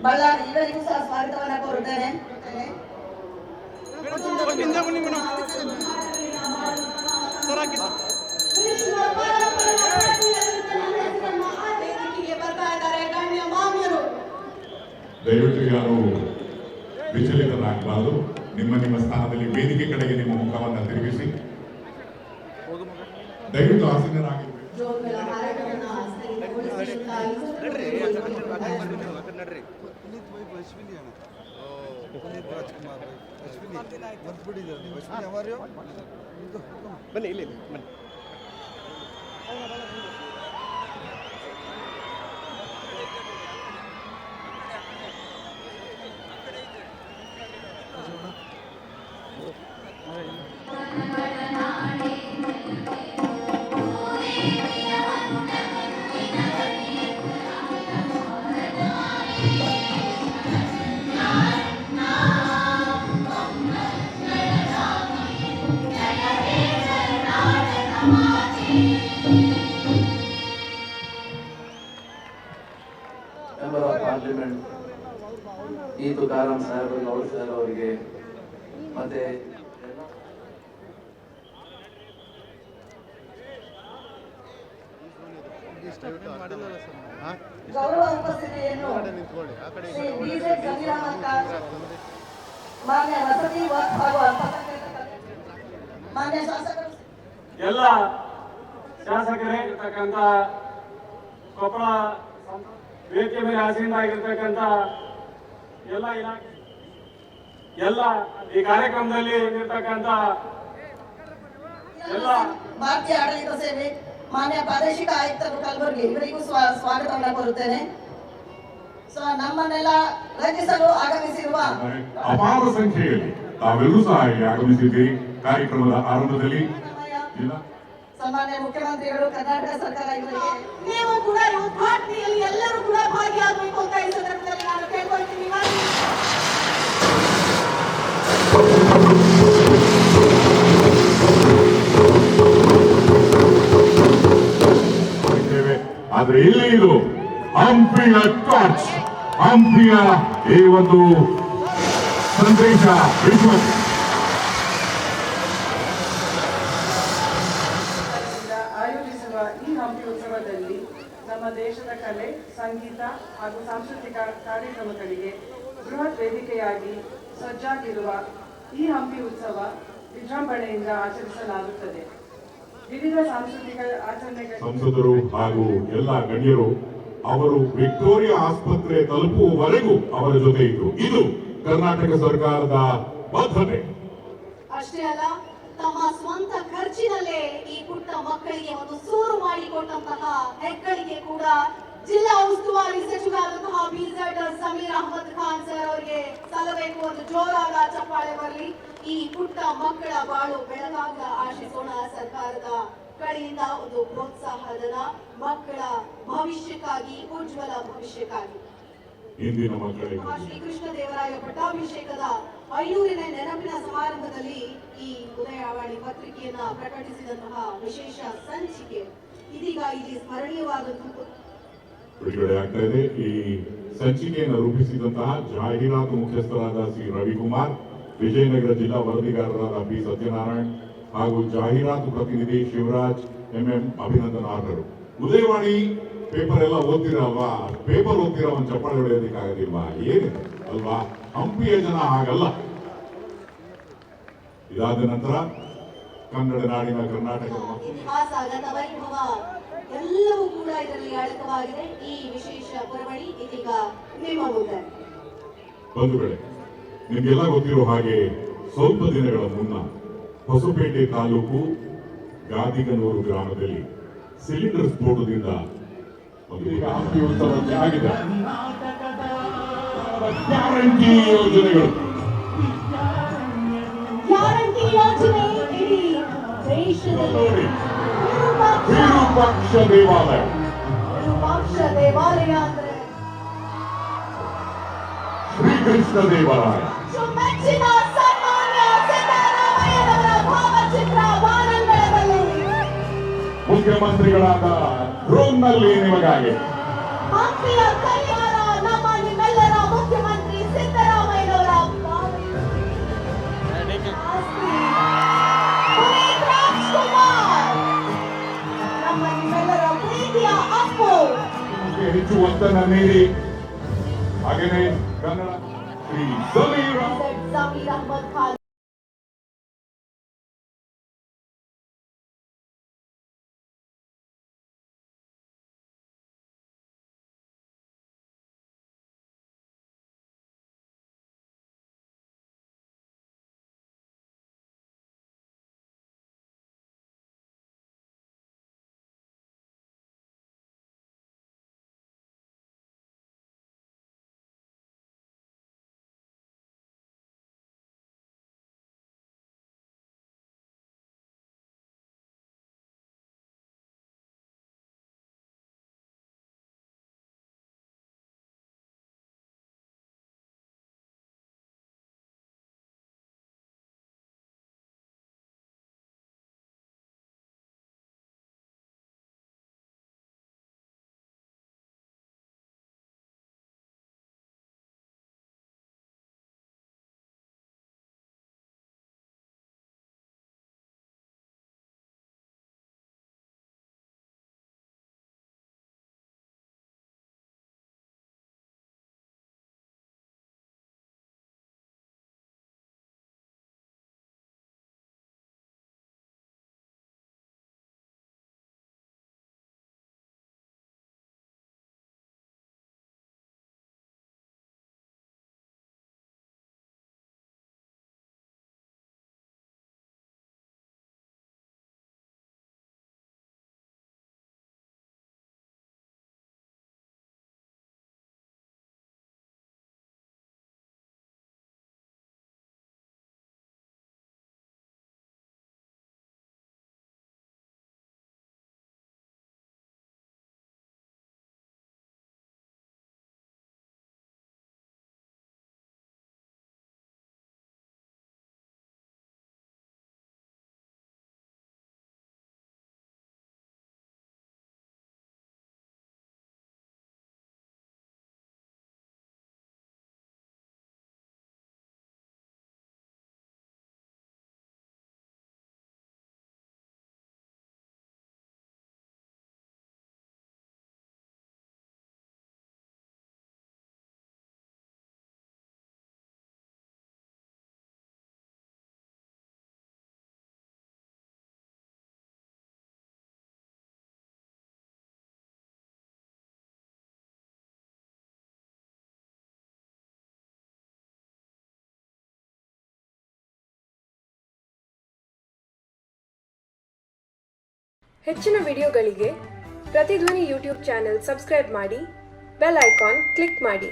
ಬಳ್ಳಾರಿ ಇವರಿಗೂ ಸಹ ಸ್ವಾಗತವನ್ನ ಕೋರುತ್ತೇನೆ. ದಯವಿಟ್ಟು ಯಾರು ವಿಚಲಿತರಾಗಬಾರದು. ನಿಮ್ಮ ಸ್ಥಾನದಲ್ಲಿ ವೇದಿಕೆ ಕಡೆಗೆ ನಿಮ್ಮ ಮುಖವನ್ನು ತಿರುಗಿಸಿ ದಯವಿಟ್ಟು ಆಸೀನರಾಗಿ. ಬನ್ನಿ ಇಲ್ಲಿ ಬನ್ನಿ. ಮೆಂಬರ್ ಆಫ್ ಪಾರ್ಲಿಮೆಂಟ್ ಈ ತುಕಾರಾಂ ಸಾಹೇಬ್ ಗೌಡ್ ಸರ್ ಅವರಿಗೆ ಮತ್ತೆ ಗೌರವ ಉಪಸ್ಥಿತಿಯನ್ನು ಮಾನ್ಯ ವಸತಿ ಹಾಗೂ ಮಾನ್ಯ ಶಾಸಕರು, ಎಲ್ಲ ಶಾಸಕರೇ ಇರ್ತಕ್ಕಂಥ ಕೊಪ್ಪಳ ವೇದಿಕೆ ಮೇಲೆ ಆಸೀನರಾಗಿರ್ತಕ್ಕಂಥ ಎಲ್ಲ ಇಲಾಖೆ ಎಲ್ಲ ಈ ಕಾರ್ಯಕ್ರಮದಲ್ಲಿ ಇರ್ತಕ್ಕಂಥ ಎಲ್ಲ ಭಾರತೀಯ ಆಡಳಿತ ಸೇವೆ ಮಾನ್ಯ ಪ್ರಾದೇಶಿಕ ಆಯುಕ್ತರು ಕಲಬುರಗಿ ಇವರಿಗೂ ಸ್ವಾಗತವನ್ನ ಕೋರುತ್ತೇನೆ. ನಮ್ಮನ್ನೆಲ್ಲ ರಚಿಸಲು ಆಗಮಿಸಿರುವ ಅಪಾರ ಸಂಖ್ಯೆಯಲ್ಲಿ ತಾವೆಲ್ಲರೂ ಸಹ ಆಗಮಿಸಿದ್ದೀರಿ. ಕಾರ್ಯಕ್ರಮದ ಆರಂಭದಲ್ಲಿ ಸನ್ಮಾನ್ಯ ಮುಖ್ಯಮಂತ್ರಿಗಳು, ಕರ್ನಾಟಕ ಸರ್ಕಾರ ಇವರಿಗೆ ನೀವು ಕೂಡ ಉದ್ಘಾಟನೆಯಲ್ಲಿ ಎಲ್ಲರೂ ಕೂಡ ಭಾಗಿಯಾಗಬೇಕು ಅಂತ ಈ ಸಂದರ್ಭದಲ್ಲಿ ನಾನು ಕೇಳ್ಕೊಳ್ತೀನಿ. ಆದ್ರೆ ಇಲ್ಲಿ ಇದು ಹಂಪಿಯ ಟಾರ್ಚ್, ಹಂಪಿಯ ಈ ಒಂದು ಸಂದೇಶ ಆಯೋಜಿಸುವ ಈ ಹಂಪಿ ಉತ್ಸವದಲ್ಲಿ ನಮ್ಮ ದೇಶದ ಕಲೆ, ಸಂಗೀತ ಹಾಗೂ ಸಾಂಸ್ಕೃತಿಕ ಕಾರ್ಯಕ್ರಮಗಳಿಗೆ ಬೃಹತ್ ವೇದಿಕೆಯಾಗಿ ಸಜ್ಜಾಗಿರುವ ಈ ಹಂಪಿ ಉತ್ಸವ ವಿಜೃಂಭಣೆಯಿಂದ ಆಚರಿಸಲಾಗುತ್ತದೆ. ವಿವಿಧ ಸಾಂಸ್ಕೃತಿಕ ಆಚರಣೆಗಳು ಸಂಸದರು ಹಾಗೂ ಎಲ್ಲ ಗಣ್ಯರು ಅವರು ವಿಕ್ಟೋರಿಯಾ ಆಸ್ಪತ್ರೆ ತಲುಪುವವರೆಗೂ ಅವರ ಜೊತೆ ಇದ್ರು. ಇದು ಕರ್ನಾಟಕ ಸರ್ಕಾರದ ಬದ್ಧತೆ. ಅಷ್ಟೇ ಅಲ್ಲ, ತಮ್ಮ ಸ್ವಂತ ಖರ್ಚಿನಲ್ಲೇ ಈ ಪುಟ್ಟ ಮಕ್ಕಳಿಗೆ ಒಂದು ಸೂರು ಮಾಡಿಕೊಟ್ಟಂತಹ ಹೆಗ್ಗಳಿಗೆ ಕೂಡ ಜಿಲ್ಲಾ ಉಸ್ತುವಾರಿ ಸಚಿವರಾದಂತಹ ಬಿಜೆಡ್ ಸಮೀರ್ ಅಹಮದ್ ಖಾನ್ ಸರ್ ಅವರಿಗೆ ಸಲ್ಲಬೇಕು. ಒಂದು ಜೋರಾದ ಚಪ್ಪಾಳೆ ಬರಲಿ. ಈ ಪುಟ್ಟ ಮಕ್ಕಳ ಬಾಳು ಬೆಳಗಾಗ ಆಶಿಸೋಣ. ಸರ್ಕಾರದ ಕಡೆಯಿಂದ ಒಂದು ಪ್ರೋತ್ಸಾಹಧನ ಮಕ್ಕಳ ಭವಿಷ್ಯಕ್ಕಾಗಿ, ಉಜ್ವಲ ಭವಿಷ್ಯಕ್ಕಾಗಿ. ಇಂದಿನ ಮಕ್ಕಳಿಗೆ ಶ್ರೀಕೃಷ್ಣ ದೇವರಾಯ ಪಟ್ಟಾಭಿಷೇಕದ 500ನೇ ನೆನಪಿನ ಸಮಾರಂಭದಲ್ಲಿ ಈ ಉದಯವಾಣಿ ಪತ್ರಿಕೆಯನ್ನ ಪ್ರಕಟಿಸಿದಂತಹ ವಿಶೇಷ ಸಂಚಿಕೆ ಇದೀಗ ಇಲ್ಲಿ ಸ್ಮರಣೀಯವಾದಂತಹ ಬಿಡುಗಡೆ ಆಗ್ತಾ ಇದೆ. ಈ ಸಂಚಿಕೆಯನ್ನು ರೂಪಿಸಿದಂತಹ ಜಾಹೀರಾತು ಮುಖ್ಯಸ್ಥರಾದ ಸಿ ರವಿಕುಮಾರ್, ವಿಜಯನಗರ ಜಿಲ್ಲಾ ವರದಿಗಾರರಾದ ಬಿ ಸತ್ಯನಾರಾಯಣ್ ಹಾಗೂ ಜಾಹೀರಾತು ಪ್ರತಿನಿಧಿ ಶಿವರಾಜ್ ಎಂಎಂ ಅಭಿನಂದನಾರ್ಹರು. ಉದಯವಾಣಿ ಪೇಪರ್ ಎಲ್ಲ ಓದ್ತಿರಲ್ವಾ? ಪೇಪರ್ ಓದ್ತಿರೋ ಒಂದು ಚಪ್ಪಾಳೆ ಹೊಡೆಯೋದಕ್ಕಾಗೋದಿಲ್ವಾ? ಏನಿದೆ ಅಲ್ವಾ? ಹಂಪಿಯ ಜನ ಹಾಗಲ್ಲ. ಇದಾದ ನಂತರ ಕನ್ನಡ ನಾಡಿನ ಕರ್ನಾಟಕ ಇತಿಹಾಸಗತ ವೈಭವ ಎಲ್ಲವೂ ಕೂಡ ಇದರಲ್ಲಿ ಅಡಕವಾಗಿದೆ. ಈ ವಿಶೇಷ ಪುರವಣಿ ಇದೀಗ ನಿಮ್ಮ ಮುಂದೆ. ಬಂಧುಗಳೇ, ನಿಮಗೆಲ್ಲ ಗೊತ್ತಿರೋ ಹಾಗೆ ಸ್ವಲ್ಪ ದಿನಗಳ ಮುನ್ನ ಹೊಸಪೇಟೆ ತಾಲೂಕು ಗಾದಿಗನೂರು ಗ್ರಾಮದಲ್ಲಿ ಸಿಲಿಂಡರ್ ಸ್ಫೋಟದಿಂದ ಹಂಪಿ ಉತ್ಸವ ಆಗಿದೆ. ಗ್ಯಾರಂಟಿ ಯೋಜನೆಗಳು, ಗ್ಯಾರಂಟಿ ಯೋಜನೆ ಇಡೀ ದೇಶದಲ್ಲಿ ವಿರೂಪಾಕ್ಷ ದೇವಾಲಯ, ವಿರೂಪಾಕ್ಷ ದೇವಾಲಯ ಅಂದ್ರೆ ಶ್ರೀಕೃಷ್ಣ ದೇವಾಲಯ, ಮೆಚ್ಚಿನ ಸನ್ಮಾನ್ಯ ಸಿದ್ದರಾಮಯ್ಯನವರ ಭಾವಚಿತ್ರ ಬಾನಂಗಳದಲ್ಲಿ ಮುಖ್ಯಮಂತ್ರಿಗಳಾದ ಡ್ರೋನ್ನಲ್ಲಿ ನಿಮಗಾಗಿ ಹಂಪಿಯ ಕಲ್ಯಾಣ ನಮ್ಮ ನಿಮ್ಮೆಲ್ಲರ ಮಾತನ್ನ ನೀಡಿ ಹಾಗೆಯೇ ಕನ್ನಡ ಶ್ರೀ ಜಮೀರ್ ಜಮೀರ್ ಅಹಮದ್ ಖಾನ್. ಹೆಚ್ಚಿನ ವಿಡಿಯೋಗಳಿಗೆ ಪ್ರತಿಧ್ವನಿ ಯೂಟ್ಯೂಬ್ ಚಾನೆಲ್ ಸಬ್ಸ್ಕ್ರೈಬ್ ಮಾಡಿ, ಬೆಲ್ ಐಕಾನ್ ಕ್ಲಿಕ್ ಮಾಡಿ.